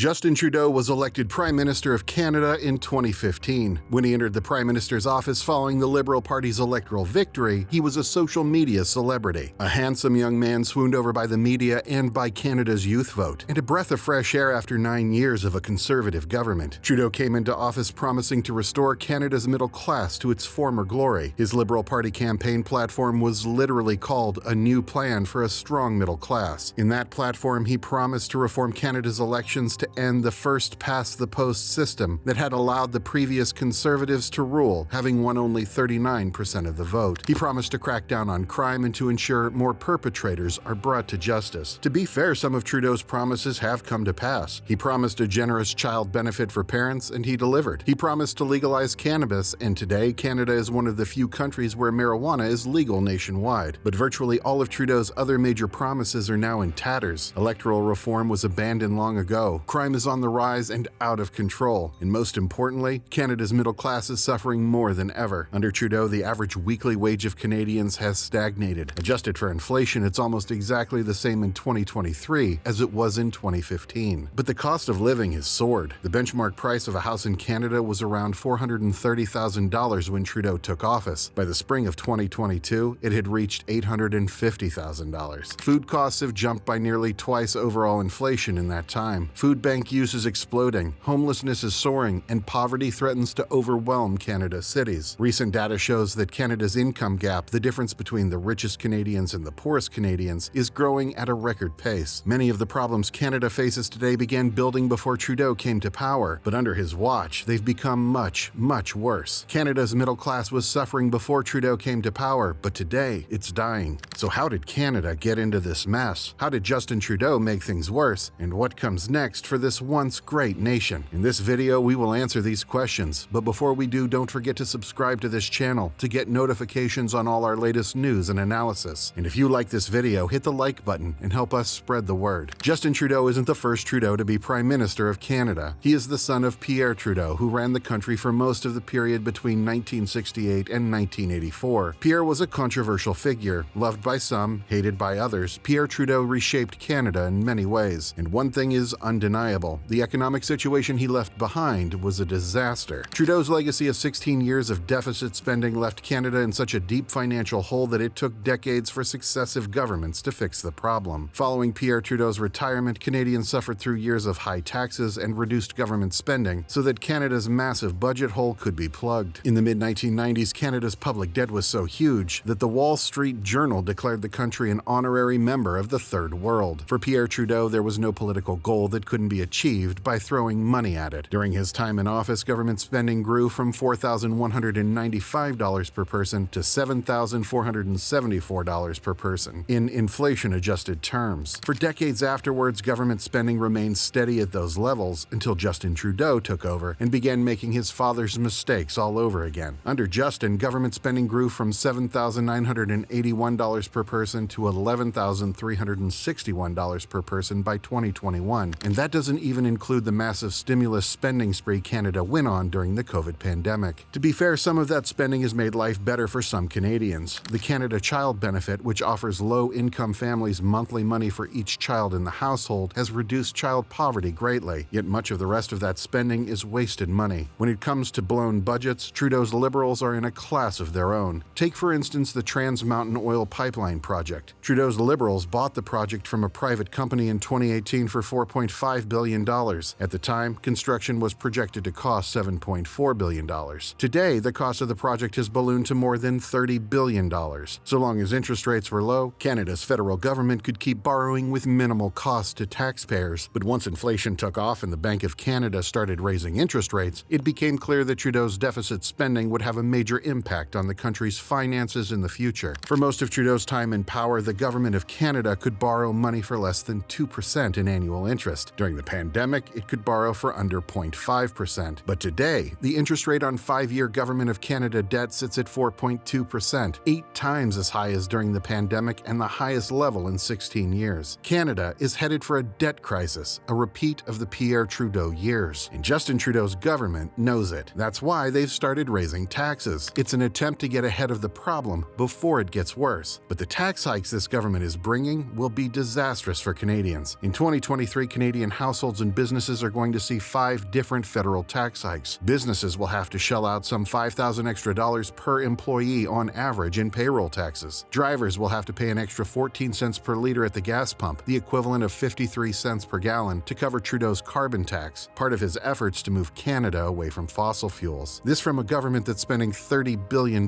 Justin Trudeau was elected Prime Minister of Canada in 2015. When he entered the Prime Minister's office following the Liberal Party's electoral victory, he was a social media celebrity. A handsome young man swooned over by the media and by Canada's youth vote, and a breath of fresh air after 9 years of a Conservative government. Trudeau came into office promising to restore Canada's middle class to its former glory. His Liberal Party campaign platform was literally called A New Plan for a Strong Middle Class. In that platform, he promised to reform Canada's elections to end the first-past-the-post system that had allowed the previous Conservatives to rule, having won only 39% of the vote. He promised to crack down on crime and to ensure more perpetrators are brought to justice. To be fair, some of Trudeau's promises have come to pass. He promised a generous child benefit for parents, and he delivered. He promised to legalize cannabis, and today, Canada is one of the few countries where marijuana is legal nationwide. But virtually all of Trudeau's other major promises are now in tatters. Electoral reform was abandoned long ago. Crime is on the rise and out of control. And most importantly, Canada's middle class is suffering more than ever. Under Trudeau, the average weekly wage of Canadians has stagnated. Adjusted for inflation, it's almost exactly the same in 2023 as it was in 2015. But the cost of living has soared. The benchmark price of a house in Canada was around $430,000 when Trudeau took office. By the spring of 2022, it had reached $850,000. Food costs have jumped by nearly twice overall inflation in that time. Food bank use is exploding, homelessness is soaring, and poverty threatens to overwhelm Canada's cities. Recent data shows that Canada's income gap, the difference between the richest Canadians and the poorest Canadians, is growing at a record pace. Many of the problems Canada faces today began building before Trudeau came to power, but under his watch, they've become much, much worse. Canada's middle class was suffering before Trudeau came to power, but today, it's dying. So how did Canada get into this mess? How did Justin Trudeau make things worse? And what comes next for this once great nation? In this video, we will answer these questions, but before we do, don't forget to subscribe to this channel to get notifications on all our latest news and analysis. And if you like this video, hit the like button and help us spread the word. Justin Trudeau isn't the first Trudeau to be Prime Minister of Canada. He is the son of Pierre Trudeau, who ran the country for most of the period between 1968 and 1984. Pierre was a controversial figure. Loved by some, hated by others, Pierre Trudeau reshaped Canada in many ways. And one thing is undeniable. The economic situation he left behind was a disaster. Trudeau's legacy of 16 years of deficit spending left Canada in such a deep financial hole that it took decades for successive governments to fix the problem. Following Pierre Trudeau's retirement, Canadians suffered through years of high taxes and reduced government spending so that Canada's massive budget hole could be plugged. In the mid-1990s, Canada's public debt was so huge that the Wall Street Journal declared the country an honorary member of the Third World. For Pierre Trudeau, there was no political goal that couldn't be achieved by throwing money at it. During his time in office, government spending grew from $4,195 per person to $7,474 per person in inflation-adjusted terms. For decades afterwards, government spending remained steady at those levels until Justin Trudeau took over and began making his father's mistakes all over again. Under Justin, government spending grew from $7,981 per person to $11,361 per person by 2021, and that doesn't even include the massive stimulus spending spree Canada went on during the COVID pandemic. To be fair, some of that spending has made life better for some Canadians. The Canada Child Benefit, which offers low-income families monthly money for each child in the household, has reduced child poverty greatly, yet much of the rest of that spending is wasted money. When it comes to blown budgets, Trudeau's Liberals are in a class of their own. Take, for instance, the Trans Mountain Oil Pipeline project. Trudeau's Liberals bought the project from a private company in 2018 for $4.5 billion. At the time, construction was projected to cost $7.4 billion. Today, the cost of the project has ballooned to more than $30 billion. So long as interest rates were low, Canada's federal government could keep borrowing with minimal cost to taxpayers. But once inflation took off and the Bank of Canada started raising interest rates, it became clear that Trudeau's deficit spending would have a major impact on the country's finances in the future. For most of Trudeau's time in power, the government of Canada could borrow money for less than 2% in annual interest. During the pandemic, it could borrow for under 0.5%. But today, the interest rate on 5-year Government of Canada debt sits at 4.2%, 8 times as high as during the pandemic and the highest level in 16 years. Canada is headed for a debt crisis, a repeat of the Pierre Trudeau years. And Justin Trudeau's government knows it. That's why they've started raising taxes. It's an attempt to get ahead of the problem before it gets worse. But the tax hikes this government is bringing will be disastrous for Canadians. In 2023, Canadian households households and businesses are going to see 5 different federal tax hikes. Businesses will have to shell out some $5,000 extra per employee on average in payroll taxes. Drivers will have to pay an extra 14 cents per liter at the gas pump, the equivalent of 53 cents per gallon, to cover Trudeau's carbon tax, part of his efforts to move Canada away from fossil fuels. This from a government that's spending $30 billion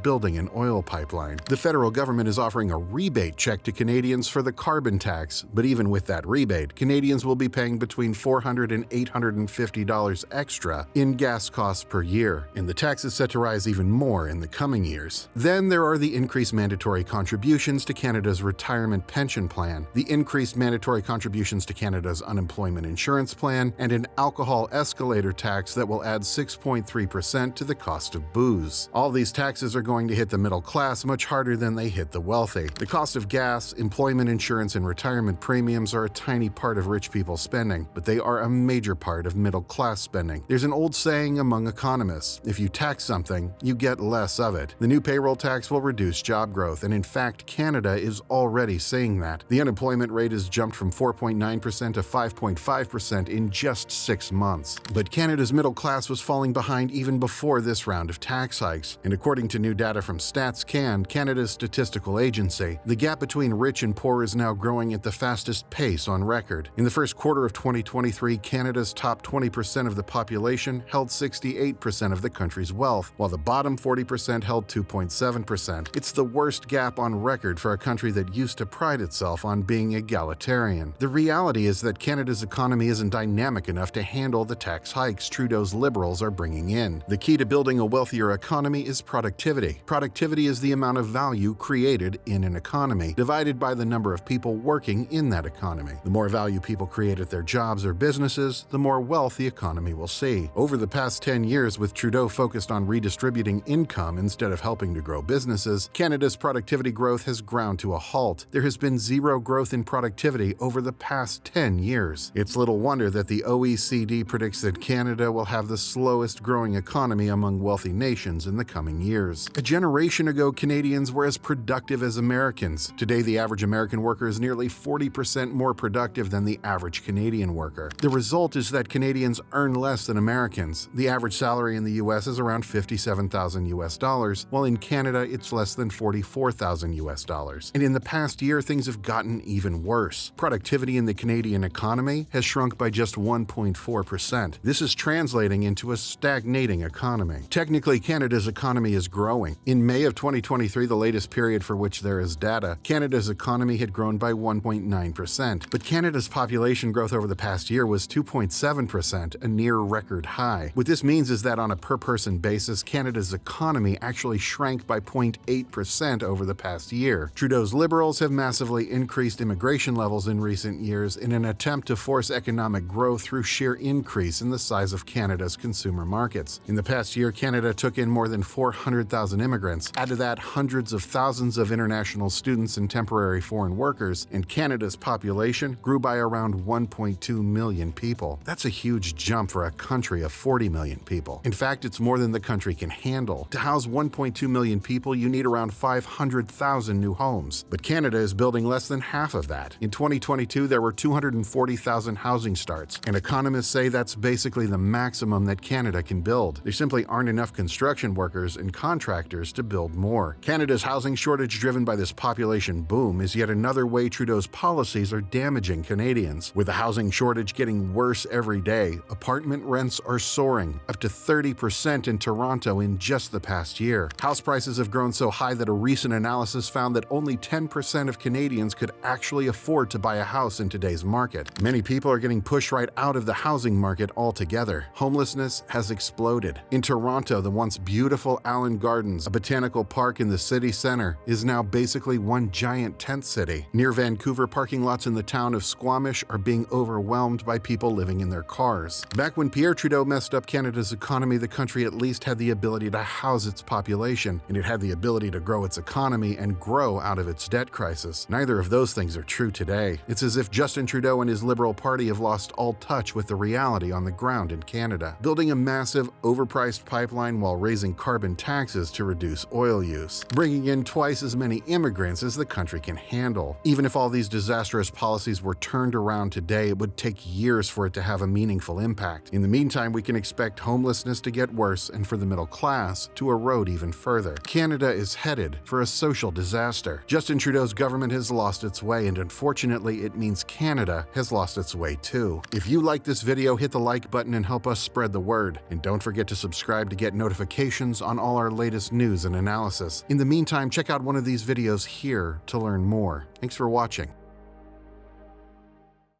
building an oil pipeline. The federal government is offering a rebate check to Canadians for the carbon tax, but even with that rebate, Canadians will be paying between $400 and $850 extra in gas costs per year, and the tax is set to rise even more in the coming years. Then there are the increased mandatory contributions to Canada's retirement pension plan, the increased mandatory contributions to Canada's unemployment insurance plan, and an alcohol escalator tax that will add 6.3% to the cost of booze. All these taxes are going to hit the middle class much harder than they hit the wealthy. The cost of gas, employment insurance, and retirement premiums are a tiny part of rich people's spending, but they are a major part of middle class spending. There's an old saying among economists: if you tax something, you get less of it. The new payroll tax will reduce job growth, and in fact, Canada is already seeing that. The unemployment rate has jumped from 4.9% to 5.5% in just 6 months. But Canada's middle class was falling behind even before this round of tax hikes. And according to new data from StatsCan, Canada's statistical agency, the gap between rich and poor is now growing at the fastest pace on record. In the first quarter of 2023, Canada's top 20% of the population held 68% of the country's wealth, while the bottom 40% held 2.7%. It's the worst gap on record for a country that used to pride itself on being egalitarian. The reality is that Canada's economy isn't dynamic enough to handle the tax hikes Trudeau's Liberals are bringing in. The key to building a wealthier economy is productivity. Productivity is the amount of value created in an economy, divided by the number of people working in that economy. The more value people create at their jobs or businesses, the more wealth the economy will see. Over the past 10 years, with Trudeau focused on redistributing income instead of helping to grow businesses, Canada's productivity growth has ground to a halt. There has been zero growth in productivity over the past 10 years. It's little wonder that the OECD predicts that Canada will have the slowest growing economy among wealthy nations in the coming years. A generation ago, Canadians were as productive as Americans. Today, the average American worker is nearly 40% more productive than the average Canadian worker. The result is that Canadians earn less than Americans. The average salary in the US is around $57,000, while in Canada it's less than $44,000. And in the past year, things have gotten even worse. Productivity in the Canadian economy has shrunk by just 1.4%. This is translating into a stagnating economy. Technically, Canada's economy is growing. In May of 2023, the latest period for which there is data, Canada's economy had grown by 1.9%. But Canada's population growth over the past year was 2.7%, a near record high. What this means is that on a per-person basis, Canada's economy actually shrank by 0.8% over the past year. Trudeau's Liberals have massively increased immigration levels in recent years in an attempt to force economic growth through sheer increase in the size of Canada's consumer markets. In the past year, Canada took in more than 400,000 immigrants. Add to that hundreds of thousands of international students and temporary foreign workers, and Canada's population grew by around 1.2 million people. That's a huge jump for a country of 40 million people. In fact, it's more than the country can handle. To house 1.2 million people, you need around 500,000 new homes. But Canada is building less than half of that. In 2022, there were 240,000 housing starts, and economists say that's basically the maximum that Canada can build. There simply aren't enough construction workers and contractors to build more. Canada's housing shortage driven by this population boom is yet another way Trudeau's policies are damaging Canadians. With the housing shortage getting worse every day, apartment rents are soaring, up to 30% in Toronto in just the past year. House prices have grown so high that a recent analysis found that only 10% of Canadians could actually afford to buy a house in today's market. Many people are getting pushed right out of the housing market altogether. Homelessness has exploded. In Toronto, the once beautiful Allen Gardens, a botanical park in the city center, is now basically one giant tent city. Near Vancouver, parking lots in the town of Squamish are being overwhelmed by people living in their cars. Back when Pierre Trudeau messed up Canada's economy, the country at least had the ability to house its population, and it had the ability to grow its economy and grow out of its debt crisis. Neither of those things are true today. It's as if Justin Trudeau and his Liberal Party have lost all touch with the reality on the ground in Canada, building a massive, overpriced pipeline while raising carbon taxes to reduce oil use, bringing in twice as many immigrants as the country can handle. Even if all these disastrous policies were turned around today, today, it would take years for it to have a meaningful impact. In the meantime, we can expect homelessness to get worse and for the middle class to erode even further. Canada is headed for a social disaster. Justin Trudeau's government has lost its way, and unfortunately, it means Canada has lost its way too. If you like this video, hit the like button and help us spread the word. And don't forget to subscribe to get notifications on all our latest news and analysis. In the meantime, check out one of these videos here to learn more. Thanks for watching.